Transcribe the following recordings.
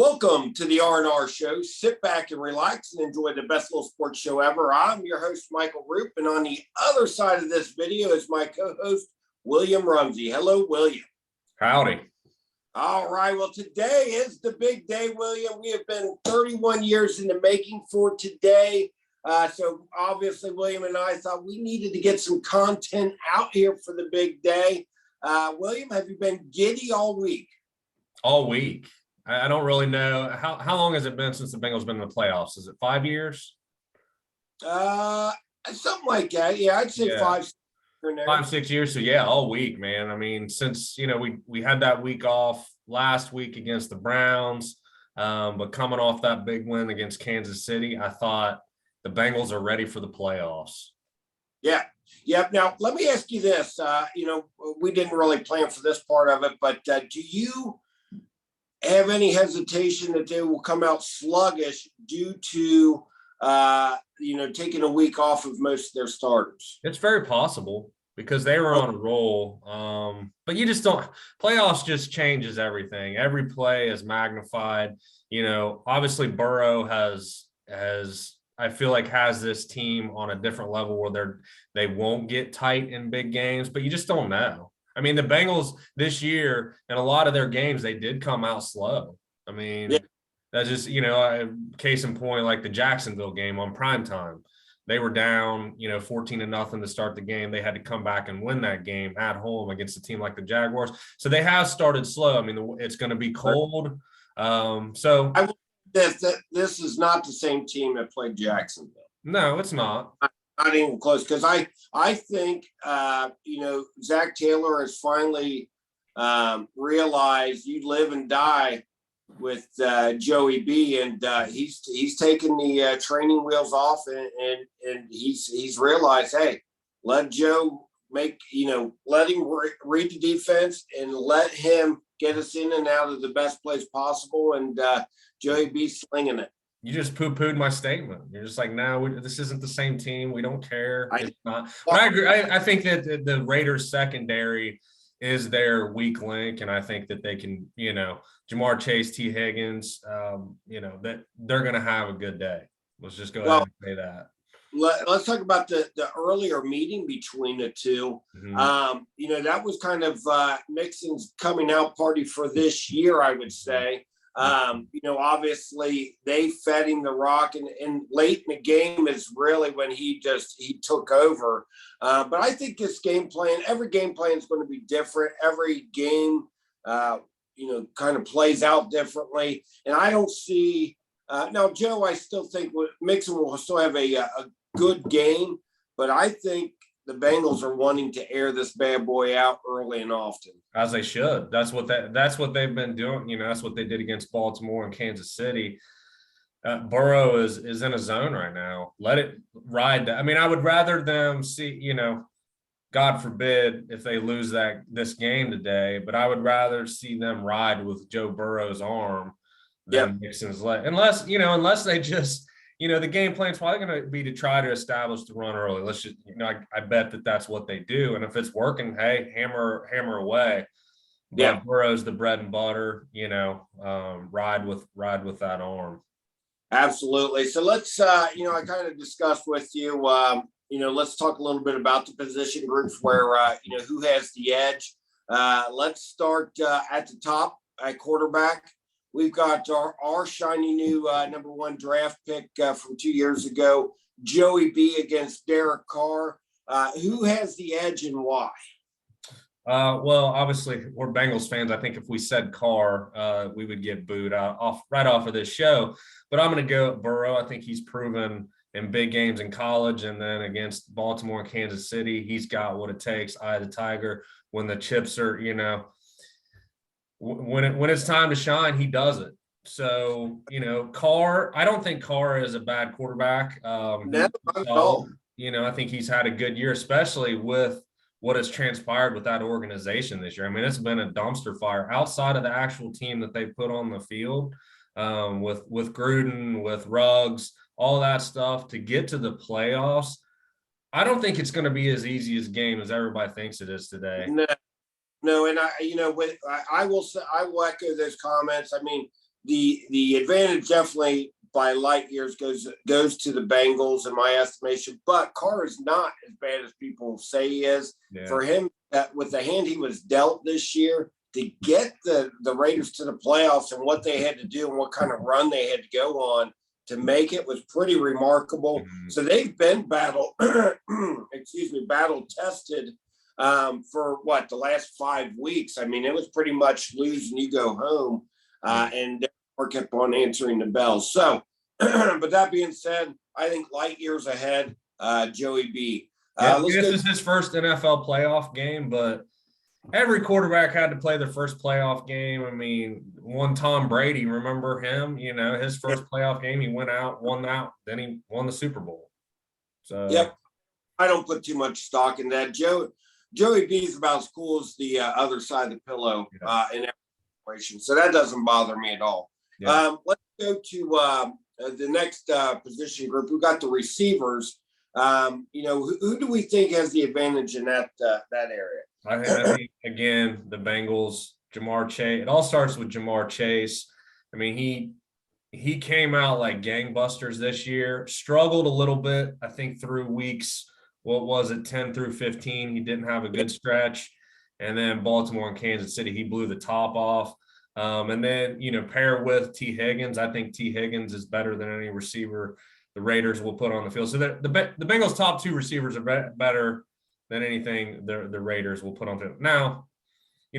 Welcome to the R&R Show. Sit back and relax and enjoy the best little sports show ever. I'm your host, Michael Roope, and on the other side of this video is my co-host, William Rumsey. Hello, William. Howdy. All right. Well, today is the big day, William. We have been 31 years in the making for today. So obviously, William and I thought we needed to get some content out here for the big day. William, have you been giddy all week? All week. I don't really know. How long has it been since the Bengals been in the playoffs? Is it 5 years? Something like that. Yeah, I'd say 5, 6 years. So yeah, all week, man. I mean, since we had that week off last week against the Browns, but coming off that big win against Kansas City, I thought the Bengals are ready for the playoffs. Yeah. Yep. Now let me ask you this. We didn't really plan for this part of it, but do you have any hesitation that they will come out sluggish due to taking a week off of most of their starters? It's very possible because they were on a roll. But you just don't – playoffs just changes everything. Every play is magnified. Obviously Burrow has I feel like has this team on a different level where they won't get tight in big games, but you just don't know. I mean, the Bengals this year, in a lot of their games, they did come out slow. I mean, that's just, case in point, like the Jacksonville game on primetime. They were down, 14-0 to start the game. They had to come back and win that game at home against a team like the Jaguars. So they have started slow. I mean, it's going to be cold. So I will say this is not the same team that played Jacksonville. No, it's not. Not even close, because I think Zach Taylor has finally realized you live and die with Joey B, and he's taken the training wheels off, and he's realized, hey, let Joe let him read the defense and let him get us in and out of the best place possible, and Joey B slinging it. You just poo-pooed my statement. You're just like, no, this isn't the same team. We don't care. It's not. But I agree. I think that the Raiders secondary is their weak link, and I think that they can, Jamar Chase, T. Higgins, that they're going to have a good day. Let's just go ahead and say that. Let's talk about the earlier meeting between the two. Mm-hmm. That was kind of Mixon's coming out party for this year, I would say. Obviously they fed him the rock, and late in the game is really when he took over. But I think this game plan, every game plan is going to be different. Every game, kind of plays out differently. And I don't see, now Joe, I still think Mixon will still have a good game, but I think the Bengals are wanting to air this bad boy out early and often. As they should. That's what they've been doing. That's what they did against Baltimore and Kansas City. Burrow is in a zone right now. Let it ride. I mean, I would rather them see, God forbid if they lose this game today, but I would rather see them ride with Joe Burrow's arm than Mixon's leg. Unless they just – the game plan is probably going to be to try to establish the run early. Let's just, I bet that's what they do. And if it's working, hey, hammer away. But Burrow's the bread and butter, ride with that arm. Absolutely. So let's, I kind of discussed with you, let's talk a little bit about the position groups where, who has the edge. Let's start at the top at quarterback. We've got our shiny new number 1 draft pick from 2 years ago, Joey B against Derek Carr. Who has the edge and why? Well, obviously, we're Bengals fans. I think if we said Carr, we would get booed right off of this show. But I'm going to go Burrow. I think he's proven in big games in college, and then against Baltimore and Kansas City, he's got what it takes. Eye of the tiger. When the chips are, when it's time to shine, he does it. So, Carr, I don't think Carr is a bad quarterback. Not at all. I think he's had a good year, especially with what has transpired with that organization this year. I mean, it's been a dumpster fire outside of the actual team that they put on the field, with Gruden, with Ruggs, all that stuff to get to the playoffs. I don't think it's going to be as easy a game as everybody thinks it is today. No, and I will say, I will echo those comments. I mean, the advantage definitely by light years goes to the Bengals in my estimation. But Carr is not as bad as people say he is. Yeah. For him, with the hand he was dealt this year, to get the Raiders to the playoffs and what they had to do and what kind of run they had to go on to make it was pretty remarkable. Mm-hmm. So they've been battle tested for the last 5 weeks. I mean, it was pretty much lose and you go home, and kept on answering the bell. So, but that being said, I think light years ahead, Joey B. This is his first NFL playoff game, but every quarterback had to play their first playoff game. I mean, Tom Brady, remember him? His first playoff game, he went out, won out, then he won the Super Bowl. So, yep, I don't put too much stock in that. Joey B is about as cool as the other side of the pillow in every situation, so that doesn't bother me at all. Yeah. Let's go to the next position group. We've got the receivers. Who do we think has the advantage in that area? I think, again, the Bengals, Jamar Chase. It all starts with Jamar Chase. I mean, he came out like gangbusters this year, struggled a little bit, I think, through weeks, 10 through 15. He didn't have a good stretch. And then Baltimore and Kansas City, he blew the top off. And then, pair with T. Higgins. I think T. Higgins is better than any receiver the Raiders will put on the field. So the Bengals' top two receivers are better than anything the Raiders will put on the field. Now,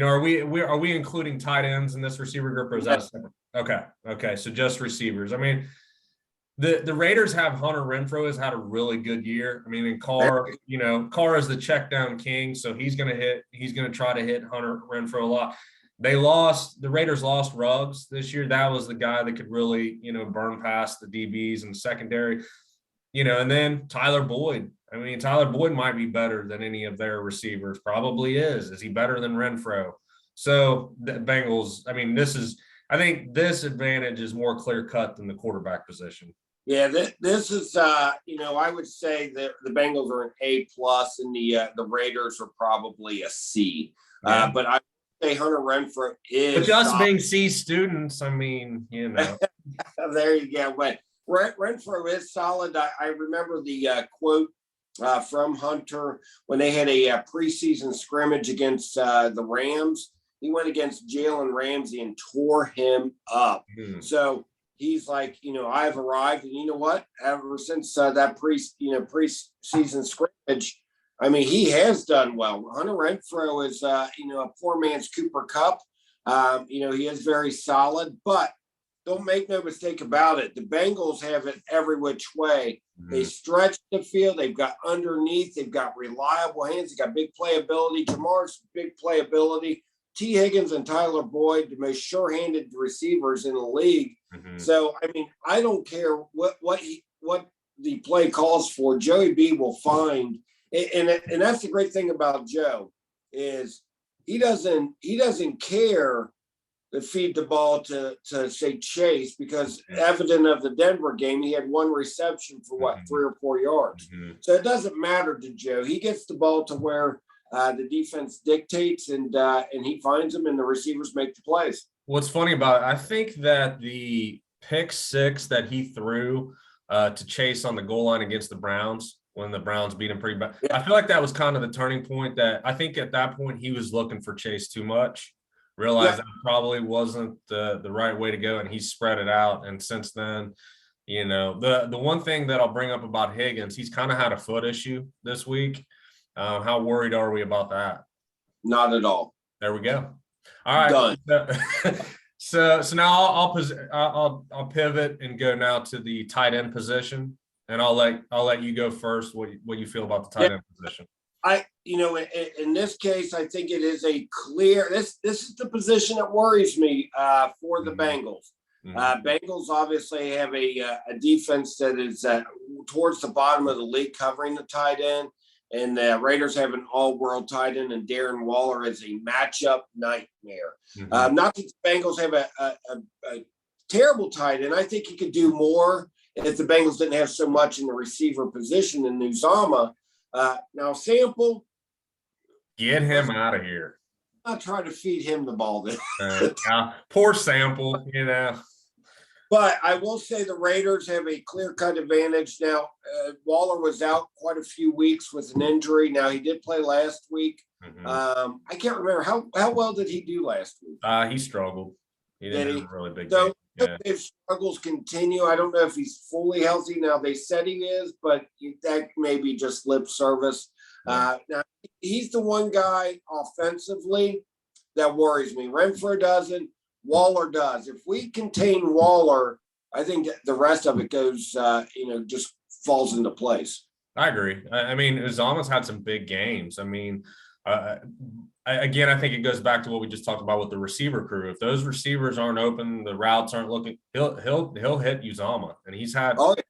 are we including tight ends in this receiver group, or is that separate? Okay. So just receivers. I mean, the Raiders have Hunter Renfrow has had a really good year. I mean, and Carr is the check down king, so he's going to try to hit Hunter Renfrow a lot. The Raiders lost Ruggs this year. That was the guy that could really, burn past the DBs and secondary, and then Tyler Boyd. I mean, Tyler Boyd might be better than any of their receivers. Probably is. Is he better than Renfrow? So the Bengals, I mean, I think this advantage is more clear cut than the quarterback position. Yeah, this is, I would say that the Bengals are an A+, and the Raiders are probably a C. Yeah. But I say Hunter Renfrow is. But just being C students, I mean, There you go. But Renfrow is solid. I remember the quote from Hunter when they had a preseason scrimmage against the Rams. He went against Jalen Ramsey and tore him up. Mm. So he's like, I've arrived, and you know what? Ever since that preseason scrimmage, I mean, he has done well. Hunter Renfrow is, a poor man's Cooper Kupp. He is very solid, but don't make no mistake about it. The Bengals have it every which way. Mm-hmm. They stretch the field. They've got underneath. They've got reliable hands. They've got big playability. Jamar's big playability. T. Higgins and Tyler Boyd, the most sure-handed receivers in the league. Mm-hmm. So, I mean, I don't care what the play calls for. Joey B will find. And that's the great thing about Joe is he doesn't care to feed the ball to say Chase, because evident of the Denver game, he had one reception for 3 or 4 yards. Mm-hmm. So it doesn't matter to Joe. He gets the ball to where the defense dictates, and he finds them, and the receivers make the plays. What's funny about it, I think that the pick 6 that he threw to Chase on the goal line against the Browns, when the Browns beat him pretty bad. Yeah. I feel like that was kind of the turning point. That I think at that point he was looking for Chase too much, realized that probably wasn't the right way to go, and he spread it out. And since then, the one thing that I'll bring up about Higgins, he's kind of had a foot issue this week. How worried are we about that? Not at all. There we go. All right. Done. So now I'll pivot and go now to the tight end position. And I'll let you go first. What you feel about the tight end position? In this case, I think it is a clear. This is the position that worries me for the Bengals. Mm-hmm. Bengals obviously have a defense that is towards the bottom of the league, covering the tight end, and the Raiders have an all-world tight end, and Darren Waller is a matchup nightmare. Mm-hmm. Not that the Bengals have a terrible tight end. I think he could do more if the Bengals didn't have so much in the receiver position in Uzama. Now, Sample. Get him out of here. I'll try to feed him the ball then. Poor Sample, But I will say the Raiders have a clear-cut advantage now. Waller was out quite a few weeks with an injury. Now, he did play last week. Mhm. I can't remember. How well did he do last week? He struggled. He didn't have a really big So game. Yeah. if struggles continue, I don't know if he's fully healthy. Now, they said he is, but that may be just lip service. Now, he's the one guy offensively that worries me. Renfro doesn't. Waller does. If we contain Waller, I think the rest of it goes, just falls into place. I agree. I mean, Uzama's had some big games. I mean, again, I think it goes back to what we just talked about with the receiver crew. If those receivers aren't open, the routes aren't looking, he'll hit Uzama. And he's athletic.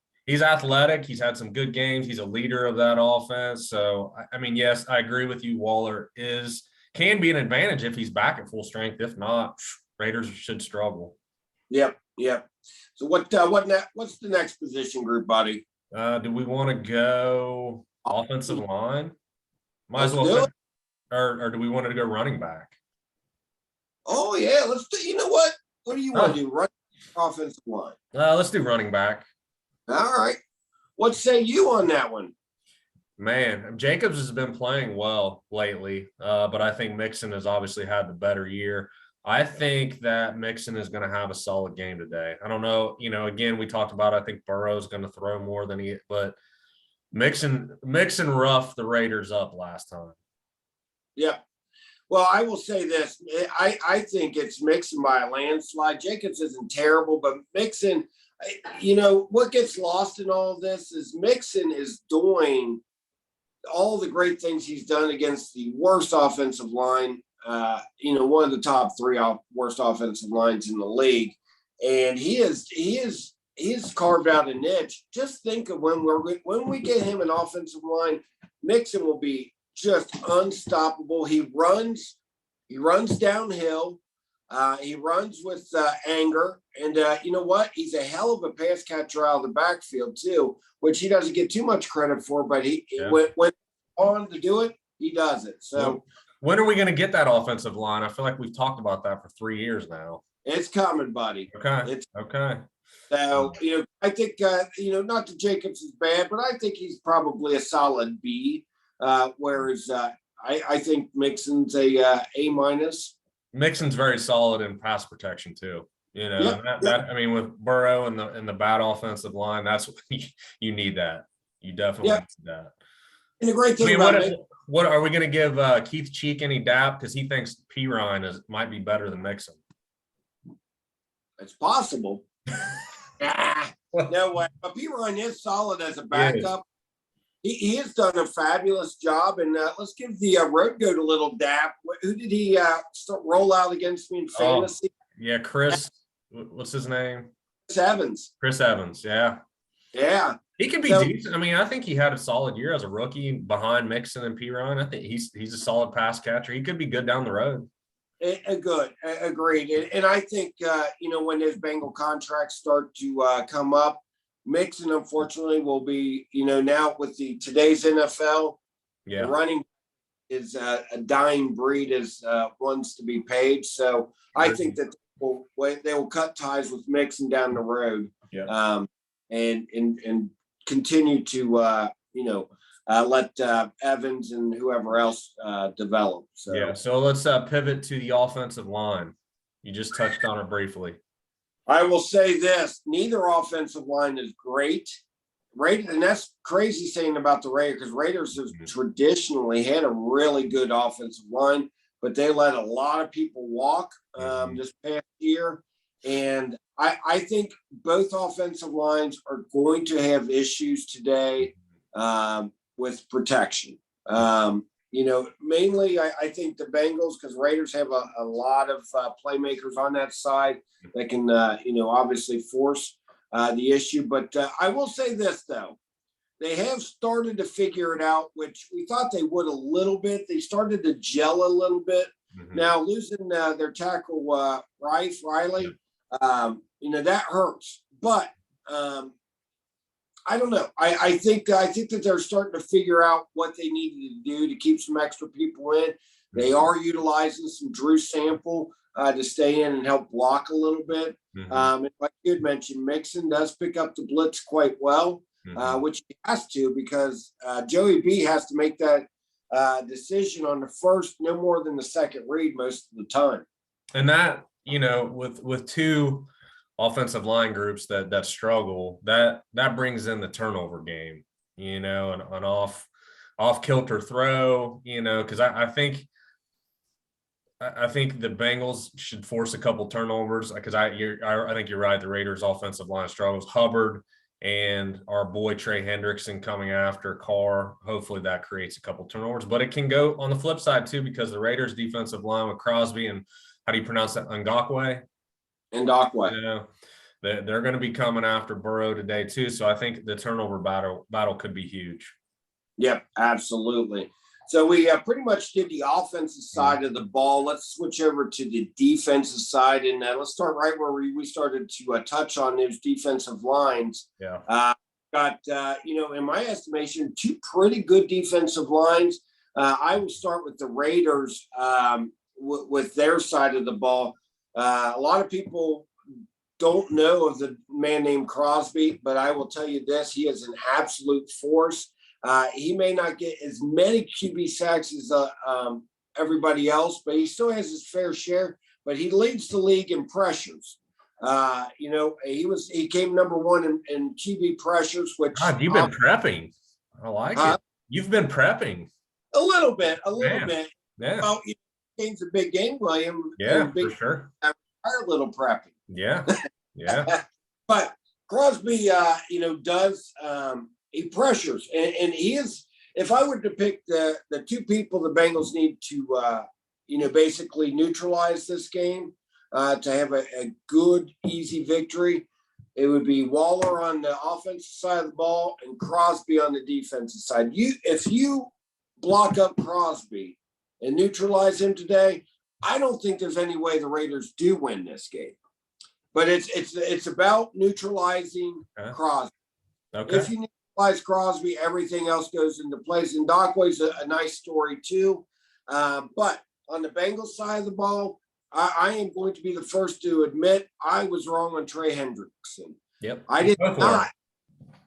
He's had some good games. He's a leader of that offense. So, I mean, yes, I agree with you. Waller can be an advantage if he's back at full strength. If not, Raiders should struggle. Yep. So what's the next position group, buddy? Do we want to go offensive line? Might as well. Do it. Or do we want to go running back? Oh yeah, let's do. You know what? What do you want to do? Run offensive line. Let's do running back. All right. What say you on that one? Man, Jacobs has been playing well lately, but I think Mixon has obviously had the better year. I think that Mixon is going to have a solid game today. I don't know. Again, we talked about, I think Burrow's going to throw more than but Mixon roughed the Raiders up last time. Yeah. Well, I will say this. I think it's Mixon by a landslide. Jacobs isn't terrible, but Mixon, what gets lost in all of this is Mixon is doing all the great things he's done against the worst offensive line. One of the top three worst offensive lines in the league, and he is carved out a niche. Just think of when we get him an offensive line, Mixon will be just unstoppable. He runs downhill. He runs with anger, and you know what? He's a hell of a pass catcher out of the backfield too, which he doesn't get too much credit for. But when on to do it, he does it. So. When are we going to get that offensive line? I feel like we've talked about that for 3 years now. It's coming, buddy. Okay. Okay. So, I think, not that Jacobs is bad, but I think he's probably a solid B. Whereas I think Mixon's a minus. Mixon's very solid in pass protection too. I mean, with Burrow and the bad offensive line, that's what you need that. You definitely need that. And the great thing what are we going to give Keith Cheek any dap because he thinks Pirine might be better than Mixon? It's possible. No way. But Pirine is solid as a backup. He has done a fabulous job. And let's give the road goat a little dap. Who did he roll out against me in fantasy? Chris. What's his name? Chris Evans. Chris Evans. Yeah. Yeah. He could be decent. I mean, I think he had a solid year as a rookie behind Mixon and Pirine. I think he's a solid pass catcher. He could be good down the road. Good. Agreed. And I think, when his Bengal contracts start to come up, Mixon, unfortunately, will be, now with today's NFL, the running is a dying breed as ones to be paid. So I think that they will cut ties with Mixon down the road. Yeah. And continue to let Evans and whoever else develop. So let's pivot to the offensive line. You just touched on it briefly. I will say this: neither offensive line is great. And that's crazy saying about the Raiders, because Raiders have traditionally had a really good offensive line, but they let a lot of people walk this past year. And I think both offensive lines are going to have issues today with protection. Mainly I think the Bengals, because Raiders have a lot of playmakers on that side that can, obviously force the issue. But I will say this, though. They have started to figure it out, which we thought they would a little bit. They started to gel a little bit. Mm-hmm. Now, losing their tackle, Riley, that hurts. But I don't know. I think that they're starting to figure out what they needed to do to keep some extra people in. They are utilizing some Drew Sample. to stay in and help block a little bit. And like you had mentioned, Mixon does pick up the blitz quite well, which he has to, because Joey B has to make that decision on the first, no more than the second read most of the time. And that, with two offensive line groups that struggle, that brings in the turnover game, an off kilter throw, because I think the Bengals should force a couple turnovers, because I think you're right. The Raiders' offensive line struggles. Hubbard and our boy Trey Hendrickson coming after Carr. Hopefully that creates a couple turnovers, but it can go on the flip side too, because the Raiders' defensive line with Crosby and, how do you pronounce that? Ngakoue. They're going to be coming after Burrow today too. So I think the turnover battle could be huge. Yep, absolutely. So we pretty much did the offensive side of the ball. Let's switch over to the defensive side, and let's start right where we started to touch on those defensive lines. Yeah. Got in my estimation, two pretty good defensive lines. I will start with the Raiders with their side of the ball. A lot of people don't know of the man named Crosby, but I will tell you this: he is an absolute force. He may not get as many QB sacks as everybody else, but he still has his fair share. But he leads the league in pressures. He came number one in QB pressures. Which God, you've been prepping. I like it. You've been prepping a little bit. Yeah. Well, game's a big game, William. Yeah, for sure. Our little prepping. Yeah. But Crosby, does. He pressures, and he is. If I were to pick the two people the Bengals need to, basically neutralize this game to have a good, easy victory, it would be Waller on the offensive side of the ball and Crosby on the defensive side. If you block up Crosby and neutralize him today, I don't think there's any way the Raiders do win this game. But it's about neutralizing Crosby. Okay. If you neutralize Crosby, everything else goes into place. And Dockway's a nice story too. But on the Bengals side of the ball, I am going to be the first to admit I was wrong on Trey Hendrickson. Yep. I did not.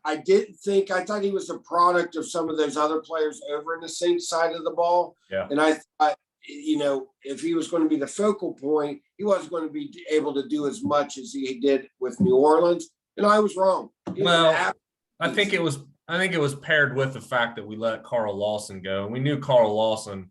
I didn't think. I thought he was a product of some of those other players over in the Saints side of the ball. Yeah. And I thought, if he was going to be the focal point, he wasn't going to be able to do as much as he did with New Orleans. And I was wrong. Well, I think it was paired with the fact that we let Carl Lawson go. We knew Carl Lawson,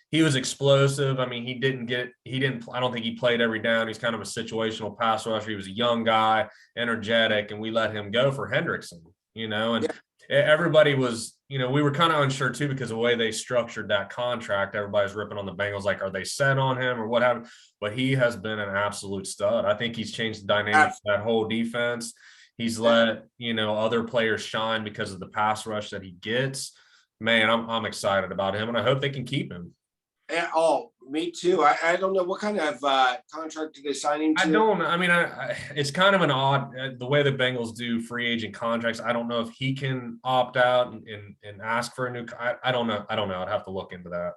he was explosive. I mean, I don't think he played every down. He's kind of a situational pass rusher. He was a young guy, energetic, and we let him go for Hendrickson, and everybody was, we were kind of unsure too, because of the way they structured that contract. Everybody's ripping on the Bengals, like, are they set on him or what happened? But he has been an absolute stud. I think he's changed the dynamic of that whole defense. He's let, other players shine because of the pass rush that he gets. Man, I'm excited about him, and I hope they can keep him. Oh, me too. I don't know what kind of contract did they sign him to? It's kind of an odd, the way the Bengals do free agent contracts. I don't know if he can opt out and ask for a new. I don't know. I'd have to look into that.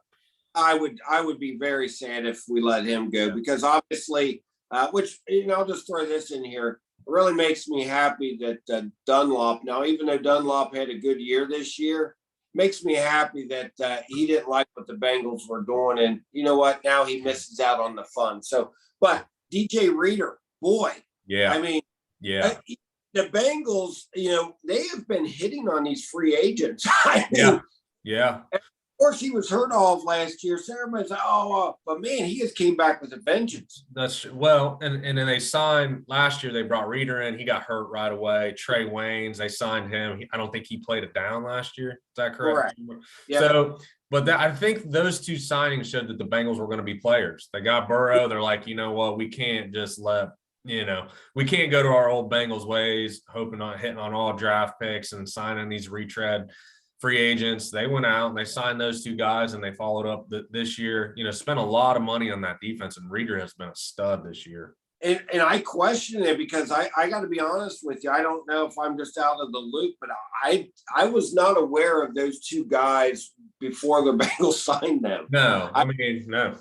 I would be very sad if we let him go, because obviously, which I'll just throw this in here. It really makes me happy that Dunlop. Now, even though Dunlop had a good year this year, makes me happy that he didn't like what the Bengals were doing. And you know what? Now he misses out on the fun. So, but DJ Reader, boy. Yeah. I mean, yeah. The Bengals, they have been hitting on these free agents. Yeah. Of course, he was hurt all of last year. So everybody's like, but man, he just came back with a vengeance. That's well, and then they signed last year. They brought Reader in. He got hurt right away. Trey Waynes, they signed him. I don't think he played it down last year. Is that correct? Yep. So, but I think those two signings showed that the Bengals were going to be players. They got Burrow. They're like, you know what? We can't just let. We can't go to our old Bengals ways, hoping on hitting on all draft picks and signing these retread free agents. They went out and they signed those two guys, and they followed up this year, spent a lot of money on that defense, and Reader has been a stud this year. And I question it because I got to be honest with you. I don't know if I'm just out of the loop, but I was not aware of those two guys before the Bengals signed them. No, I mean, no.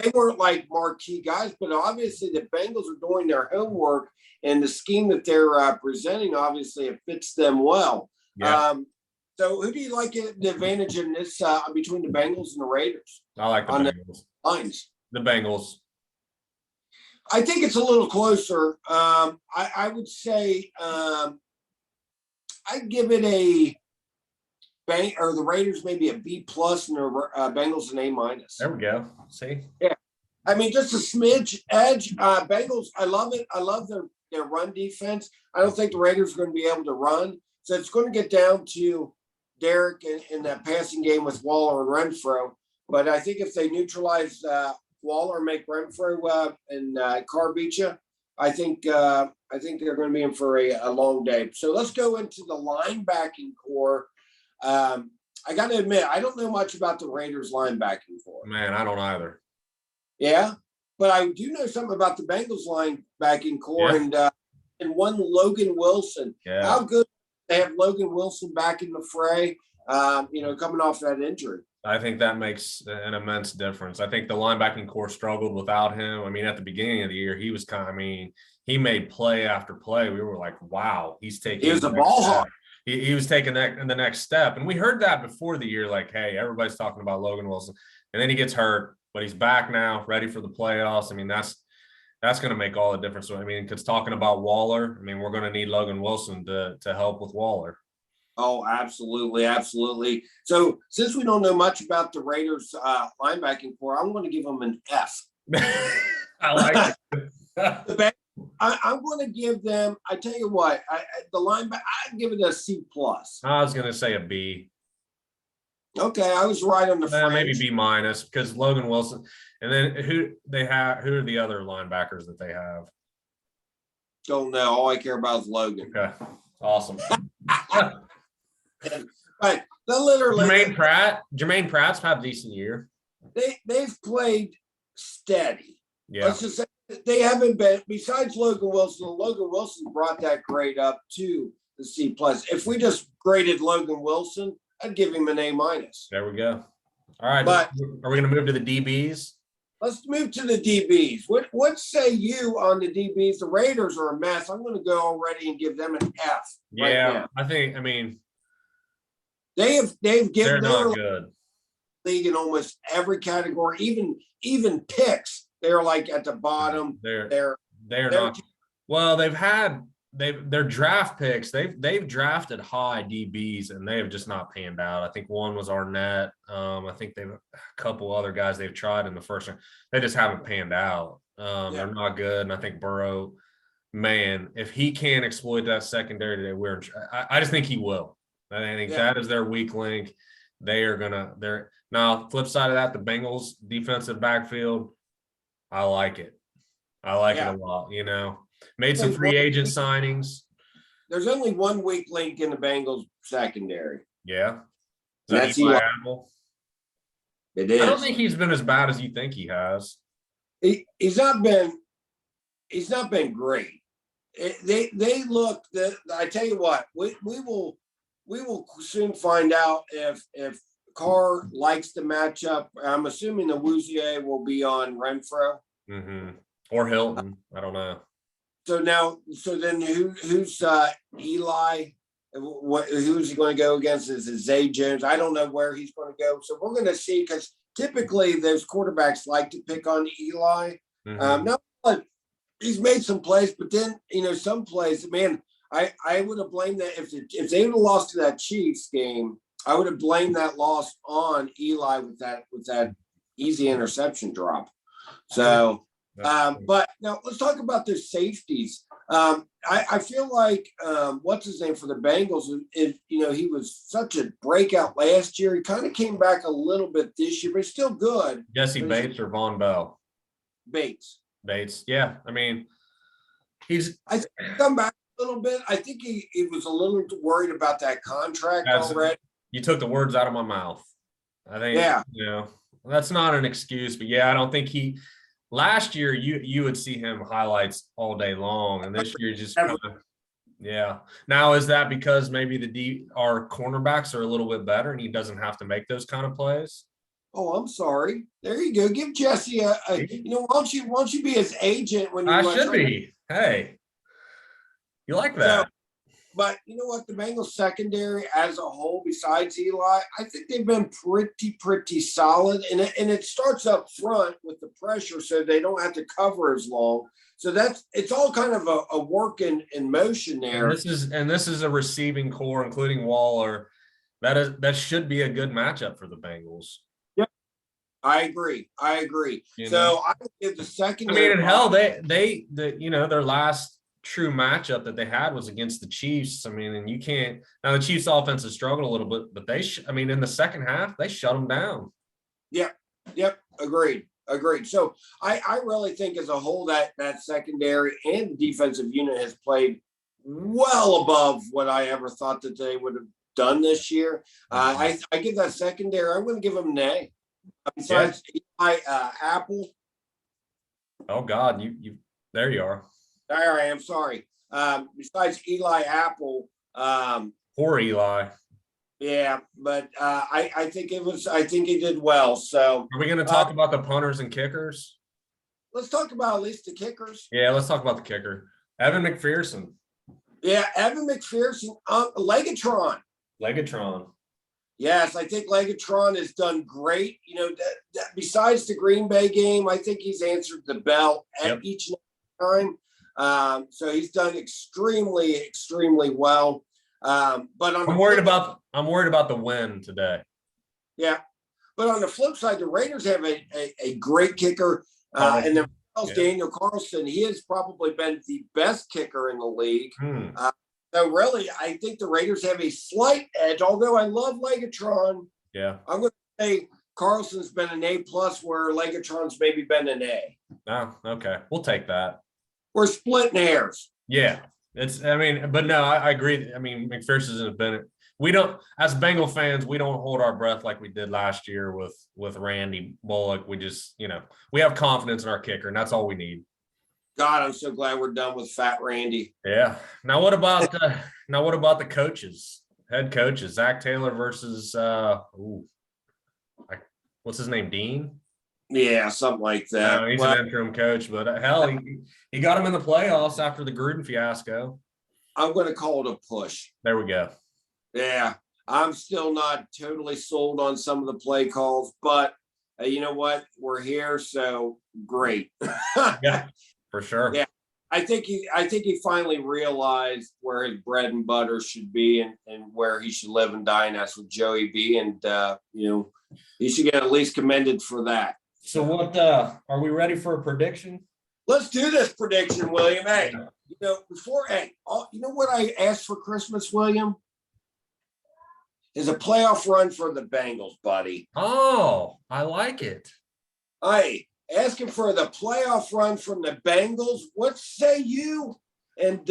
They weren't like marquee guys, but obviously the Bengals are doing their homework, and the scheme that they're presenting, obviously it fits them well. Yeah. So who do you like the advantage in this between the Bengals and the Raiders? I like the Bengals. Lines. The Bengals. I think it's a little closer. I would say I'd give it a the Raiders maybe a B plus and the Bengals an A minus. There we go. See? Yeah. I mean, just a smidge edge. Bengals, I love it. I love their run defense. I don't think the Raiders are going to be able to run. So it's going to get down to Derek in that passing game with Waller and Renfro. But I think if they neutralize Waller, make Renfro and Carr beat you, I think they're going to be in for a long day. So let's go into the linebacking core. I got to admit, I don't know much about the Raiders linebacking core. Man, I don't either. Yeah, but I do know something about the Bengals linebacking core and one Logan Wilson. Yeah. How good they have Logan Wilson back in the fray, coming off that injury. I think that makes an immense difference. I think the linebacking core struggled without him. I mean, at the beginning of the year, he was he made play after play. We were like, wow, he was a ball hawk. He was taking that in the next step. And we heard that before the year, like, hey, everybody's talking about Logan Wilson. And then he gets hurt, but he's back now, ready for the playoffs. I mean, that's going to make all the difference. So, I mean, because talking about Waller, I mean, we're going to need Logan Wilson to help with Waller. Oh, absolutely. Absolutely. So since we don't know much about the Raiders linebacking core, I'm going to give them an F. I like it. I'm going to give them, I tell you what, the linebacker, I'd give it a C plus. I was going to say a B. Okay. I was right on the fringe. Maybe B minus because Logan Wilson. And then who are the other linebackers that they have? Don't know. All I care about is Logan. Okay. Awesome. Right. Literally. Jermaine Pratt's had a decent year. They've played steady. Yeah. Let's just say they haven't been, besides Logan Wilson brought that grade up to the C plus. If we just graded Logan Wilson, I'd give him an A minus. There we go. All right. But are we going to move to the DBs? Let's move to the DBs. What say you on the DBs? The Raiders are a mess. I'm going to go already and give them an F. Yeah, right I mean, they've given they're not good. League in almost every category, even picks. They're like at the bottom. They're not. Well, their draft picks. They've drafted high DBs and they have just not panned out. I think one was Arnett. I think they've a couple other guys they've tried in the first round. They just haven't panned out. They're not good. And I think Burrow, man, if he can't exploit that secondary today, I just think he will. I think that is their weak link. They're now flip side of that, the Bengals defensive backfield. I like it. I like it a lot, Made some free agent signings. There's only one weak link in the Bengals secondary. Yeah. That's Eli. It is. I don't think he's been as bad as you think he has. He's not been great. They look that I tell you what, we will soon find out if Carr likes the matchup. I'm assuming the Wuzier will be on Renfro. Mm-hmm. Or Hilton. I don't know. So then who's Eli? Who's he going to go against? Is it Zay Jones? I don't know where he's going to go. So we're going to see because typically those quarterbacks like to pick on Eli. Mm-hmm. He's made some plays, but then some plays, man. I would have blamed that if they would have lost to that Chiefs game, I would have blamed that loss on Eli with that easy interception drop. So, but now let's talk about their safeties. I feel like what's his name for the Bengals? He was such a breakout last year. He kind of came back a little bit this year, but he's still good. Jesse Bates or Von Bell? Bates. Yeah. I mean, I think come back a little bit. I think he was a little worried about that contract already. You took the words out of my mouth. I think, that's not an excuse, but I don't think last year you would see him highlights all day long, and this year just kind of, yeah. Now is that because maybe our cornerbacks are a little bit better and he doesn't have to make those kind of plays? Oh, I'm sorry. There you go. Give Jesse why don't you be his agent when you I should be. Hey, you like that? So, but you know what? The Bengals secondary as a whole, besides Eli, I think they've been pretty solid. And it starts up front with the pressure so they don't have to cover as long. So it's all kind of a work in motion there. And this is a receiving core, including Waller. That should be a good matchup for the Bengals. Yep. I agree. So I would give the secondary. I mean, and hell, their last true matchup that they had was against the Chiefs. I mean, and you can't now the Chiefs offense has struggled a little bit, but in the second half, they shut them down. Yep. Agreed. So I really think as a whole that secondary and the defensive unit has played well above what I ever thought that they would have done this year. I give that secondary, I'm going to give them an A. Besides Eli Apple. Oh God, you there you are. There I am. Sorry. Besides Eli Apple. Poor Eli. Yeah, but I think he did well. So are we going to talk about the punters and kickers? Let's talk about at least the kickers. Yeah, let's talk about the kicker. Evan McPherson. Yeah, Evan McPherson. Legatron. Yes, I think Legatron has done great. You know, besides the Green Bay game, I think he's answered the bell at each time. So he's done extremely well. But I'm worried about the win today. Yeah, but on the flip side, the Raiders have a great kicker, and then Daniel Carlson. He has probably been the best kicker in the league. So really, I think the Raiders have a slight edge. Although I love Legatron, I'm going to say Carlson's been an A+, where Legatron's maybe been an A. Oh, okay, we'll take that. We're splitting hairs. Yeah. But no, I agree. I mean, McPherson's been. We don't, as Bengal fans, we don't hold our breath like we did last year with Randy Bullock. We just, we have confidence in our kicker, and that's all we need. God, I'm so glad we're done with Fat Randy. Yeah. Now what about the coaches, head coaches? Zach Taylor versus what's his name, Dean? Yeah, something like that. He's an interim coach, but hell, he got him in the playoffs after the Gruden fiasco. I'm going to call it a push. There we go. Yeah, I'm still not totally sold on some of the play calls, but you know what? We're here, so great. Yeah, for sure. Yeah, I think he finally realized where his bread and butter should be and where he should live and die, and that's with Joey B. And he should get at least commended for that. So what are we ready for a prediction? Let's do this prediction, William. Hey, you know what I asked for Christmas, William? Is a playoff run for the Bengals, buddy. Oh, I like it. Hey, asking for the playoff run from the Bengals. What say you? And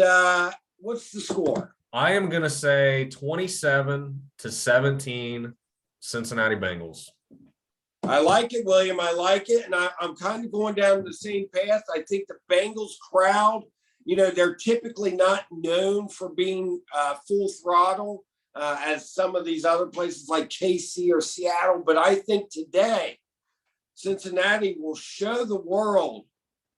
what's the score? I am going to say 27-17 Cincinnati Bengals. I like it, William. I like it. And I'm kind of going down the same path. I think the Bengals crowd, they're typically not known for being full throttle as some of these other places like KC or Seattle. But I think today, Cincinnati will show the world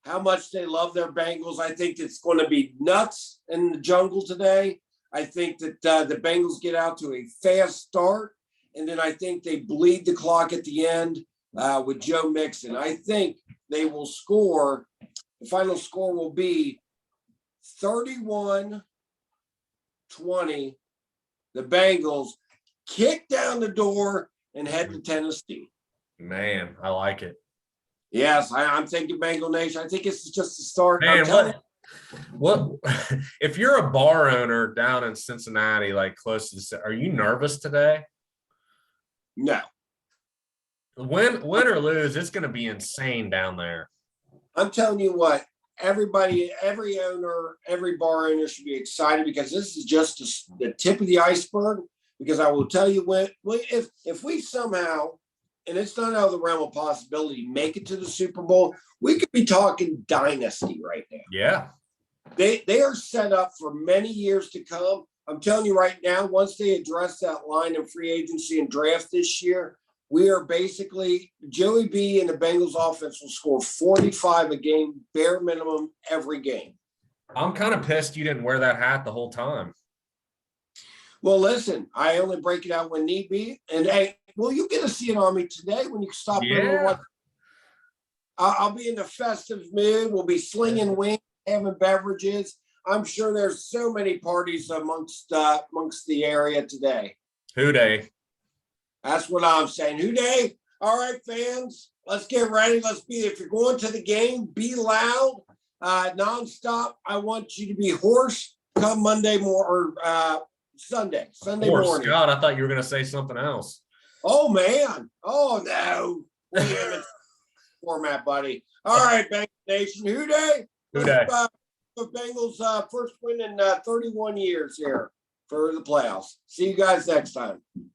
how much they love their Bengals. I think it's going to be nuts in the jungle today. I think that the Bengals get out to a fast start. And then I think they bleed the clock at the end with Joe Mixon. I think they will score. The final score will be 31-20. The Bengals kick down the door and head to Tennessee. Man, I like it. Yes, I'm thinking Bengal Nation. I think it's just the start. Man, what if you're a bar owner down in Cincinnati, like close to the, are you nervous today? No. Win or lose, it's going to be insane down there. I'm telling you what, everybody, every owner, every bar owner should be excited because this is just the tip of the iceberg. Because I will tell you if we somehow and it's not out of the realm of possibility, make it to the Super Bowl, we could be talking dynasty right now. Yeah. They are set up for many years to come. I'm telling you right now, once they address that line of free agency and draft this year, we are basically Joey B and the Bengals offense will score 45 a game, bare minimum every game. I'm kind of pissed you didn't wear that hat the whole time. Well, listen, I only break it out when need be. And hey, well, you get to see it on me today when you stop over. I'll be in the festive mood. We'll be slinging wings, having beverages. I'm sure there's so many parties amongst the area today. Who day? That's what I'm saying. Who day? All right, fans, let's get ready. If you're going to the game, be loud, nonstop. I want you to be hoarse come Monday Sunday morning. God, I thought you were going to say something else. Oh, man. Oh, no. Damn it. Format, buddy. All right, Bengals Nation. Who day? Who day? The Bengals' first win in 31 years here for the playoffs. See you guys next time.